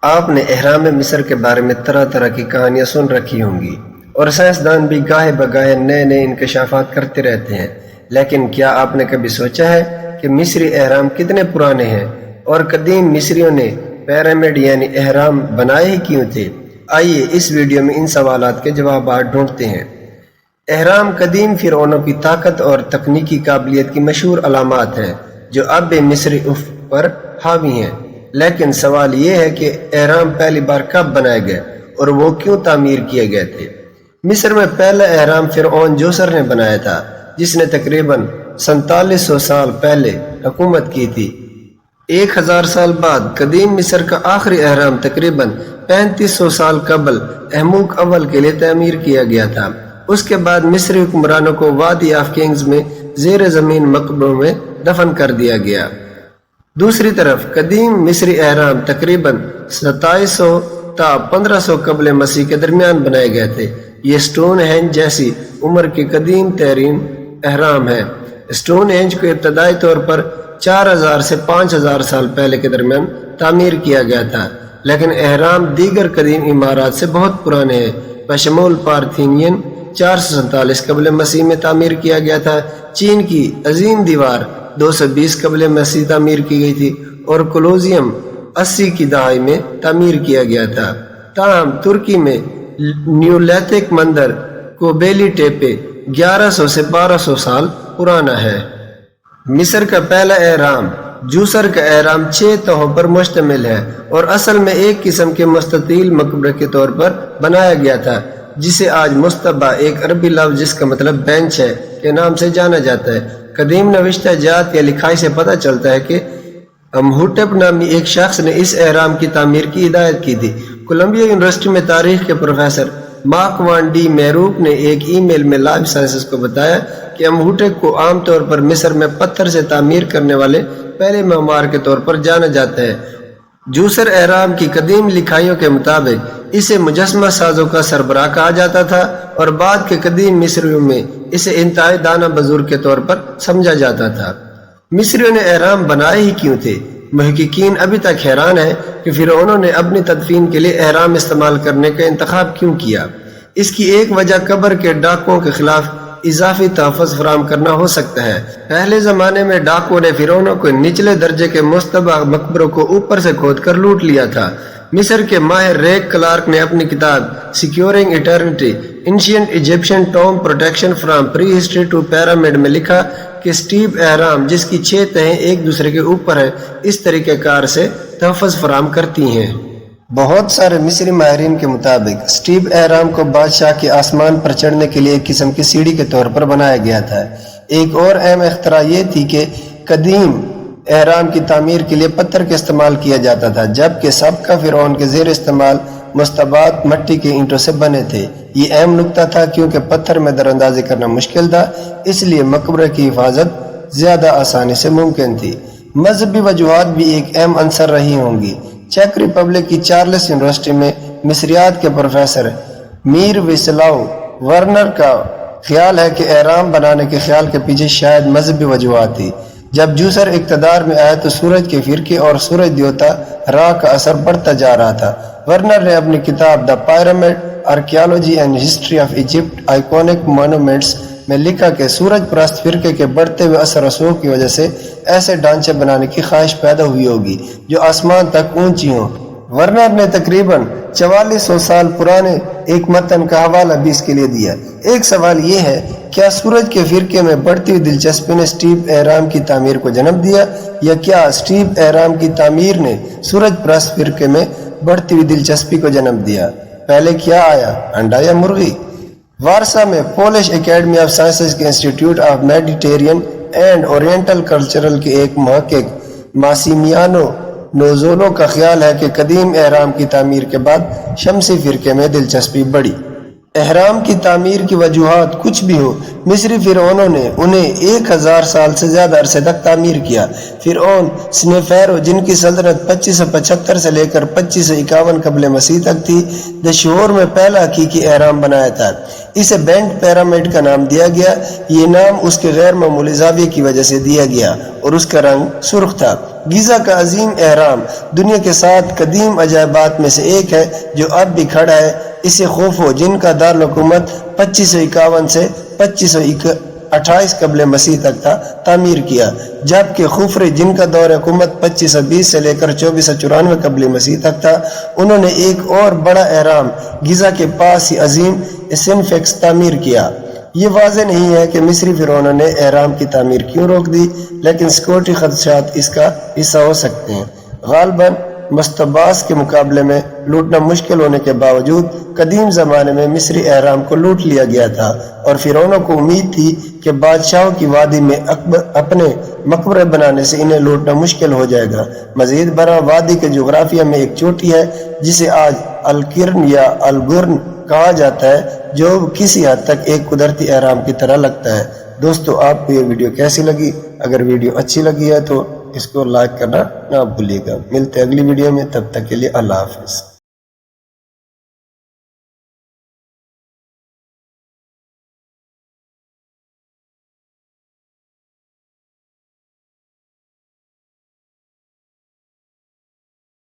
آپ نے اہرام مصر کے بارے میں طرح طرح کی کہانیاں سن رکھی ہوں گی، اور سائنسدان بھی گاہے بگاہے نئے نئے انکشافات کرتے رہتے ہیں، لیکن کیا آپ نے کبھی سوچا ہے کہ مصری اہرام کتنے پرانے ہیں، اور قدیم مصریوں نے پیرامڈ یعنی اہرام بنائے ہی کیوں تھے؟ آئیے اس ویڈیو میں ان سوالات کے جوابات ڈھونڈتے ہیں۔ اہرام قدیم فرعونوں کی طاقت اور تکنیکی قابلیت کی مشہور علامات ہیں جو اب بھی مصری افق پر حاوی ہیں، لیکن سوال یہ ہے کہ اہرام پہلی بار کب بنائے گئے اور وہ کیوں تعمیر کیے گئے تھے؟ مصر میں پہلا اہرام فرعون جوسر نے بنایا تھا، جس نے تقریباً 4700 سال پہلے حکومت کی تھی۔ 1000 سال بعد قدیم مصر کا آخری اہرام تقریباً 3500 سال قبل احموک اول کے لیے تعمیر کیا گیا تھا۔ اس کے بعد مصری حکمرانوں کو وادی آف کنگز میں زیر زمین مقبروں میں دفن کر دیا گیا۔ دوسری طرف قدیم مصری اہرام تقریباً 2700 تا 1500 قبل مسیح کے درمیان بنائے گئے تھے۔ یہ سٹون ہینج جیسی عمر کے قدیم ترین اہرام ہے۔ سٹون ہینج کو ابتدائی طور پر 4000 سے 5000 سال پہلے کے درمیان تعمیر کیا گیا تھا، لیکن اہرام دیگر قدیم عمارات سے بہت پرانے ہیں، بشمول پارتھینین 447 قبل مسیح میں تعمیر کیا گیا تھا، چین کی عظیم دیوار 220 قبل مسیح تعمیر کی گئی تھی، اور کولوزیم 80 کی دہائی میں تعمیر کیا گیا تھا۔ تاہم ترکی میں نیولیتھک مندر کوبیلی ٹیپے 1100 سے 1200 سال پرانا ہے۔ مصر کا پہلا اہرام جوسر کا اہرام 6 تہوں پر مشتمل ہے اور اصل میں ایک قسم کے مستطیل مقبرے کے طور پر بنایا گیا تھا، جسے آج مصطبہ، ایک عربی لفظ جس کا مطلب بینچ ہے، کے نام سے جانا جاتا ہے۔ قدیم نوشتہ جات یا لکھائی سے پتہ چلتا ہے کہ امہوٹپ نامی ایک شخص نے اس اہرام کی تعمیر کی ہدایت کی تھی۔ کولمبیا یونیورسٹی میں تاریخ کے پروفیسر مارک وان ڈی میروک نے ایک ای میل میں لائف سائنسز کو بتایا کہ امہوٹپ کو عام طور پر مصر میں پتھر سے تعمیر کرنے والے پہلے معمار کے طور پر جانا جاتا ہے۔ جوسر اہرام کی قدیم لکھائیوں کے مطابق اسے مجسمہ سازوں کا سربراہ کہا جاتا تھا، اور بعد کے قدیم مصریوں میں اسے انتہائی دانا بزرگ کے طور پر سمجھا جاتا تھا۔ مصریوں نے اہرام بنائے ہی کیوں تھے؟ محققین ابھی تک حیران ہیں کہ فرعونوں نے اپنی تدفین کے لیے اہرام استعمال کرنے کا انتخاب کیوں کیا۔ اس کی ایک وجہ قبر کے ڈاکوؤں کے خلاف اضافی تحفظ فراہم کرنا ہو سکتا ہے۔ پہلے زمانے میں ڈاکوؤں نے فرعونوں کو نچلے درجے کے مشتبہ مقبروں کو اوپر سے کھود کر لوٹ لیا تھا۔ مصر کے ماہر ریک کلارک نے اپنی کتاب securing eternity ancient Egyptian tomb protection from prehistory to pyramid میں لکھا کہ سٹیپ اہرام، جس کی 6 تہیں ایک دوسرے کے اوپر ہیں، اس طریقہ کار سے تحفظ فراہم کرتی ہیں۔ بہت سارے مصری ماہرین کے مطابق سٹیپ اہرام کو بادشاہ کے آسمان پر چڑھنے کے لیے ایک قسم کی سیڑھی کے طور پر بنایا گیا تھا۔ ایک اور اہم اختراع یہ تھی کہ قدیم اہرام کی تعمیر کے لیے پتھر کا استعمال کیا جاتا تھا، جبکہ سابقہ فرعون کے زیر استعمال مستبات مٹی کے اینٹوں سے بنے تھے۔ یہ اہم نکتہ تھا کیونکہ پتھر میں در اندازی کرنا مشکل تھا، اس لیے مقبرے کی حفاظت زیادہ آسانی سے ممکن تھی۔ مذہبی وجوہات بھی ایک اہم عنصر رہی ہوں گی۔ چیک ریپبلک کی چارلس یونیورسٹی میں مصریات کے پروفیسر میر ویسلاو ورنر کا خیال ہے کہ اہرام بنانے کے خیال کے پیچھے شاید مذہبی وجوہات تھی۔ جب جوسر اقتدار میں آیا تو سورج کے فرقے اور سورج دیوتا را کا اثر بڑھتا جا رہا تھا۔ ورنر نے اپنی کتاب the pyramid archaeology and history of Egypt iconic monuments میں لکھا کہ سورج پرست فرقے کے بڑھتے ہوئے اثر رسوخ کی وجہ سے ایسے ڈھانچے بنانے کی خواہش پیدا ہوئی ہوگی جو آسمان تک اونچی ہوں۔ ورنر نے تقریباً 4400 سال پرانے ایک متن کا حوالہ بھی اس کے لیے دیا۔ ایک سوال یہ ہے، کیا سورج کے فرقے میں بڑھتی ہوئی دلچسپی نے سٹیپ اہرام کی تعمیر کو جنم دیا، یا کیا سٹیپ اہرام کی تعمیر نے سورج پرست فرقے میں بڑھتی ہوئی دلچسپی کو جنم دیا؟ پہلے کیا آیا، انڈا یا مرغی؟ وارسا میں پولش اکیڈمی آف سائنسز کے institute of Mediterranean and oriental cultural کے ایک محقق ماسیمیانو نوزولو کا خیال ہے کہ قدیم اہرام کی تعمیر کے بعد شمسی فرقے میں دلچسپی بڑھی۔ احرام کی تعمیر کی وجوہات کچھ بھی ہو، مصری فرعونوں نے انہیں 1000 سال سے زیادہ عرصے تک تعمیر کیا۔ فرعون سنیفیرو، جن کی سلطنت 2575 سے لے کر 2551 قبل مسیح تک تھی، دشہور میں پہلا حقیقی احرام بنایا تھا۔ اسے بینٹ پیرامڈ کا نام دیا گیا۔ یہ نام اس کے غیر معمولی زاویے کی وجہ سے دیا گیا اور اس کا رنگ سرخ تھا۔ گیزا کا عظیم احرام دنیا کے 7 قدیم عجائبات میں سے ایک ہے جو اب بھی کھڑا ہے۔ اسے خوفو، جن کا دارالحکومت 2551 سے 2528 قبل مسیح تک تھا، تعمیر کیا، جبکہ خوفرے، جن کا دور حکومت 2520 سے لے کر 2494 قبل مسیح تک تھا، انہوں نے ایک اور بڑا احرام گیزا کے پاس ہی عظیم اسفنکس تعمیر کیا۔ یہ واضح نہیں ہے کہ مصری فرعونوں نے احرام کی تعمیر کیوں روک دی، لیکن سیکورٹی خدشات اس کا حصہ ہو سکتے ہیں۔ غالباً مستباس کے مقابلے میں لوٹنا مشکل ہونے کے باوجود قدیم زمانے میں مصری احرام کو لوٹ لیا گیا تھا، اور فرعونوں کو امید تھی کہ بادشاہوں کی وادی میں اپنے مقبرے بنانے سے انہیں لوٹنا مشکل ہو جائے گا۔ مزید برآں وادی کے جغرافیہ میں ایک چوٹی ہے جسے آج القرن یا الگرن کہا جاتا ہے، جو کسی حد تک ایک قدرتی احرام کی طرح لگتا ہے۔ دوستو، آپ کو یہ ویڈیو کیسی لگی؟ اگر ویڈیو اچھی لگی ہے تو اس کو لائک کرنا نہ بھولیے گا۔ ملتے ہیں اگلی ویڈیو میں، تب تک کے لیے اللہ حافظ۔